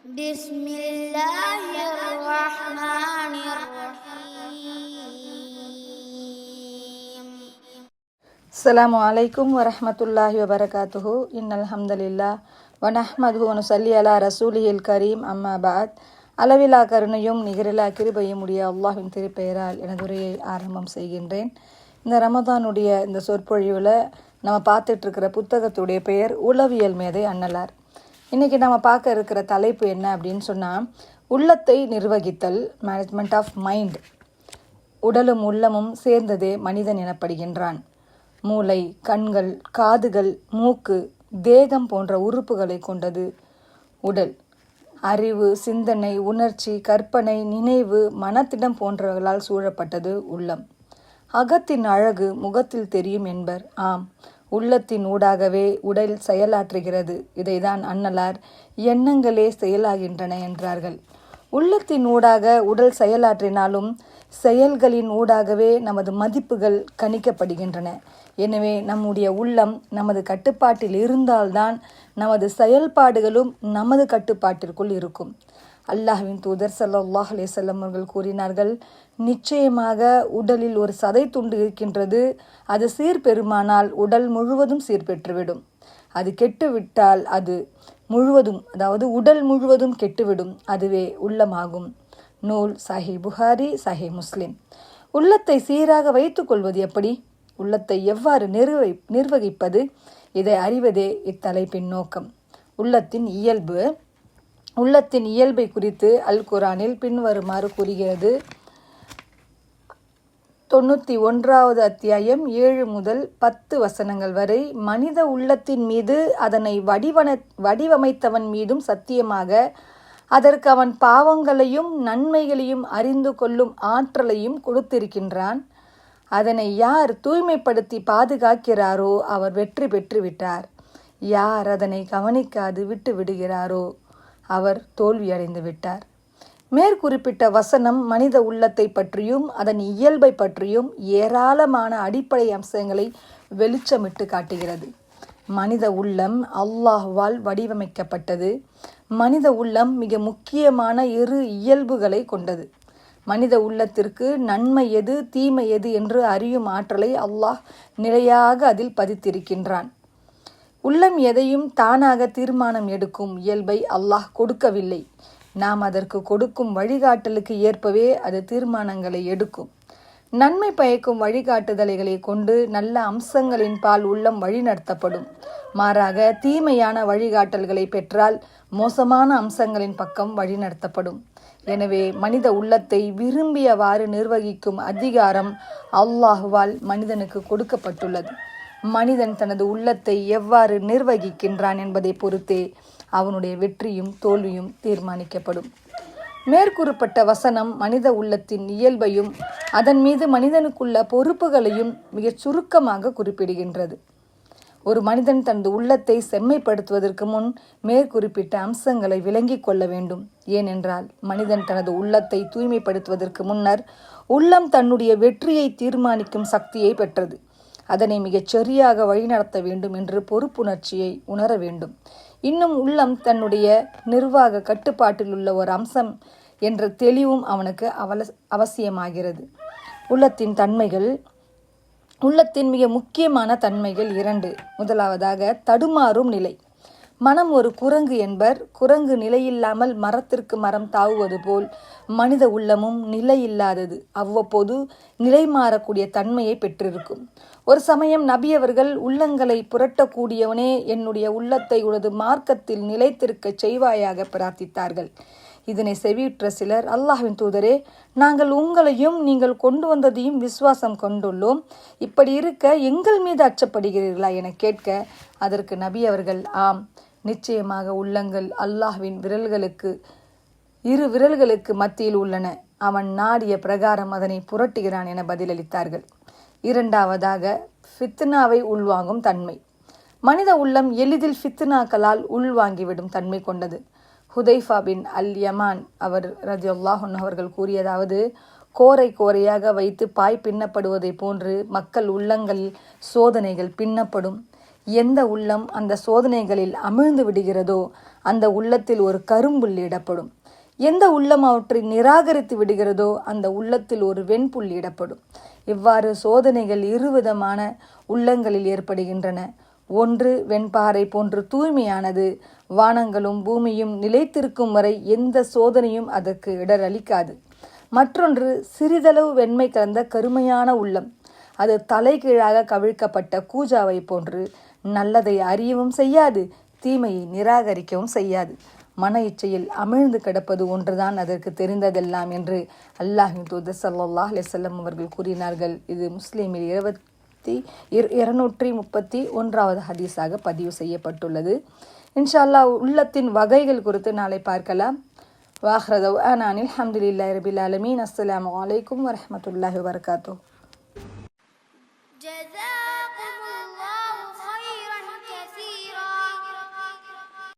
بسم الله الرحمن الرحيم. السلام عليكم ورحمة الله وبركاته. إن الحمد لله ونحمده ونصلي على رسوله الكريم. أما بعد. அளவிலா கருணையும் நிகரிலா கிருபையும் உடைய அல்லாஹ்வின் திருப்பெயரால் எனது உரையை ஆரம்பம் செய்கின்றேன். இந்த ரமதானுடைய இந்த சொற்பொழிவில் நம்ம பார்த்துட்ருக்கிற புத்தகத்துடைய பெயர் உளவியல் மேதை அன்னலார். இன்றைக்கி நம்ம பார்க்க இருக்கிற தலைப்பு என்ன அப்படின்னு சொன்னால், உள்ளத்தை நிர்வகித்தல், மேனேஜ்மெண்ட் ஆஃப் மைண்ட். உடலும் உள்ளமும் சேர்ந்ததே மனிதன் எனப்படுகின்றான். மூளை, கண்கள், காதுகள், மூக்கு, தேகம் போன்ற உறுப்புகளை கொண்டது உடல். அறிவு, சிந்தனை, உணர்ச்சி, கற்பனை, நினைவு, மனத்திடம் போன்றவர்களால் சூழப்பட்டது உள்ளம். அகத்தின் அழகு முகத்தில் தெரியும் என்பர். ஆம், உள்ளத்தின் ஊடாகவே உடல் செயலாற்றுகிறது. இதைதான் அன்னலார் எண்ணங்களே செயலாகின்றன என்றார்கள். உள்ளத்தின் ஊடாக உடல் செயலாற்றினாலும் செயல்களின் ஊடாகவே நமது மதிப்புகள் கணிக்கப்படுகின்றன. எனவே நம்முடைய உள்ளம் நமது கட்டுப்பாட்டில் இருந்தால்தான் நமது செயல்பாடுகளும் நமது கட்டுப்பாட்டிற்குள் இருக்கும். அல்லாஹ்வின் தூதர் ஸல்லல்லாஹு அலைஹி வஸல்லம் அவர்கள் கூறினார்கள், நிச்சயமாக உடலில் ஒரு சதை துண்டு இருக்கின்றது. அது சீர்பெறுமானால் உடல் முழுவதும் சீர்பெற்றுவிடும். அது கெட்டுவிட்டால் அது முழுவதும், அதாவது உடல் முழுவதும் கெட்டுவிடும். அதுவே உள்ளமாகும். நூல் சஹீஹ் புகாரி, சஹீஹ் முஸ்லிம். உள்ளத்தை சீராக வைத்து கொள்வது எப்படி? உள்ளத்தை எவ்வாறு நிர்வகிப்பது? இதை அறிவதே இத்தலைப்பின் நோக்கம். உள்ளத்தின் இயல்பை குறித்து அல் குர்ஆனில் பின்வருமாறு கூறுகிறது. 91வது அத்தியாயம் 7 முதல் 10 வசனங்கள் வரை. மனித உள்ளத்தின் மீது அதனை வடிவமைத்தவன் மீதும் சத்தியமாக, அதற்கு அவன் பாவங்களையும் நன்மைகளையும் அறிந்து கொள்ளும் ஆற்றலையும் கொடுத்திருக்கின்றான். அதனை யார் தூய்மைப்படுத்தி பாதுகாக்கிறாரோ அவர் வெற்றி பெற்று விட்டார். யார் அதனை கவனிக்காது விட்டு விடுகிறாரோ அவர் தோல்வியடைந்து விட்டார். மேற்குறிப்பிட்ட வசனம் மனித உள்ளத்தை பற்றியும் அதன் இயல்பை பற்றியும் ஏராளமான அடிப்படை அம்சங்களை வெளிச்சமிட்டு காட்டுகிறது. மனித உள்ளம் அல்லாஹ்வால் வடிவமைக்கப்பட்டது. மனித உள்ளம் மிக முக்கியமான 2 இயல்புகளை கொண்டது. மனித உள்ளத்திற்கு நன்மை எது, தீமை எது என்று அறியும் ஆற்றலை அல்லாஹ் நிலையாக அதில் பதித்திருக்கின்றான். உள்ளம் எதையும் தானாக தீர்மானம் எடுக்கும் இயல்பை அல்லாஹ் கொடுக்கவில்லை. நாம் அதற்கு கொடுக்கும் வழிகாட்டலுக்கு ஏற்பவே அது தீர்மானங்களை எடுக்கும். நன்மை பயக்கும் வழிகாட்டுதல்களை கொண்டு நல்ல அம்சங்களின் பால் உள்ளம் வழிநடத்தப்படும். மாறாக தீமையான வழிகாட்டல்களை பெற்றால் மோசமான அம்சங்களின் பக்கம் வழிநடத்தப்படும். எனவே மனித உள்ளத்தை விரும்பியவாறு நிர்வகிக்கும் அதிகாரம் அல்லாஹ்வால் மனிதனுக்கு கொடுக்கப்பட்டுள்ளது. மனிதன் தனது உள்ளத்தை எவ்வாறு நிர்வகிக்கின்றான் என்பதை பொறுத்தே அவனுடைய வெற்றியும் தோல்வியும் தீர்மானிக்கப்படும். மேற்கூறப்பட்ட வசனம் மனித உள்ளத்தின் இயல்பையும் அதன் மீது மனிதனுக்குள்ள பொறுப்புகளையும் மிகச் சுருக்கமாக குறிப்பிடுகின்றது. ஒரு மனிதன் தனது உள்ளத்தை செம்மைப்படுத்துவதற்கு முன் மேற்குறிப்பிட்ட அம்சங்களை விளங்கி கொள்ள வேண்டும். ஏனென்றால் மனிதன் தனது உள்ளத்தை தூய்மைப்படுத்துவதற்கு முன்னர் உள்ளம் தன்னுடைய வெற்றியை தீர்மானிக்கும் சக்தியை பெற்றது. அதனை மிகச் சரியாக வழிநடத்த வேண்டும் என்று பொறுப்புணர்ச்சியை உணர வேண்டும். இன்னும் உள்ளம் தன்னுடைய நிர்வாக கட்டுப்பாட்டில் உள்ள ஒரு அம்சம் என்ற தெளிவும் அவனுக்கு அவசியமாகிறது. உள்ளத்தின் தன்மைகள். உள்ளத்தின் மிக முக்கியமான தன்மைகள் 2. முதலாவதாக தடுமாறும் நிலை. மனம் ஒரு குரங்கு என்பர். குரங்கு நிலையில்லாமல் மரத்திற்கு மரம் தாவுவது போல் மனித உள்ளமும் நிலையில்லாதது. அவ்வப்போது நிலை மாறக்கூடிய தன்மையை பெற்றிருக்கும். ஒரு சமயம் நபி அவர்கள், உள்ளங்களை புரட்டக்கூடியவனே, என்னுடைய உள்ளத்தை உனது மார்க்கத்தில் நிலைத்திருக்க செய்வாயாக பிரார்த்தித்தார்கள். இதனை செவியுற்ற சிலர், அல்லாஹ்வின் தூதரே, நாங்கள் உங்களையும் நீங்கள் கொண்டு வந்ததையும் விசுவாசம் கொண்டுள்ளோம். இப்படி இருக்க எங்கள் மீது அச்சப்படுகிறீர்களா என கேட்க, அதற்கு நபி அவர்கள், ஆம், நிச்சயமாக உள்ளங்கள் அல்லாஹ்வின் 2 விரல்களுக்கு மத்தியில் உள்ளன. அவன் நாடிய பிரகாரம் அதனை புரட்டுகிறான் என பதிலளித்தார்கள். 2வதாக ஃபித்னாவை உள்வாங்கும் தன்மை. மனித உள்ளம் எளிதில் ஃபித்னாக்களால் உள்வாங்கிவிடும் தன்மை கொண்டது. ஹுதைஃபா பின் அல் யமான் அவர் ரலியல்லாஹு அன்ஹு அவர்கள் கூறியதாவது, கோரை கோரையாக வைத்து பாய் பின்னப்படுவதை போன்று மக்கள் உள்ளங்களில் சோதனைகள் பின்னப்படும். எந்த உள்ளம் அந்த சோதனைகளில் அமிழ்ந்து விடுகிறதோ அந்த உள்ளத்தில் ஒரு கரும்புள்ளி இடப்படும். எந்த உள்ளம் அவற்றை நிராகரித்து விடுகிறதோ அந்த உள்ளத்தில் ஒரு வெண்புள்ளி இடப்படும். இவ்வாறு சோதனைகள் இருவிதமான உள்ளங்களில் ஏற்படுகின்றன. ஒன்று வெண்பாறை போன்று தூய்மையானது, வானங்களும் பூமியும் நிலைத்திருக்கும் வரை எந்த சோதனையும் அதற்கு இடரளிக்காது. மற்றொன்று சிறிதளவு வெண்மை கலந்த கருமையான உள்ளம். அது தலைகீழாக கவிழ்க்கப்பட்ட கூஜாவை போன்று நல்லதை அறியவும் செய்யாது, தீமையை நிராகரிக்கவும் செய்யாது. மன இச்சையில் அமிழ்ந்து கிடப்பது ஒன்றுதான் அதற்கு தெரிந்ததெல்லாம் என்று அல்லாஹ்வின் தூதர் ஸல்லல்லாஹு அலைஹி வஸல்லம் அவர்கள் கூறினார்கள். இது முஸ்லிமில் 231வது ஹதீஸாக பதிவு செய்யப்பட்டுள்ளது. இன்ஷா அல்லாஹ் உள்ளத்தின் வகைகள் குறித்து நாளை பார்க்கலாம். வாஹ்ர தவ்ஆனா அனில் ஹம்துலில்லாஹி ரபில் ஆலமீன். அஸ்ஸலாமு அலைக்கும் வரஹ்மத்துல்லாஹி வபரகாத்துஹு.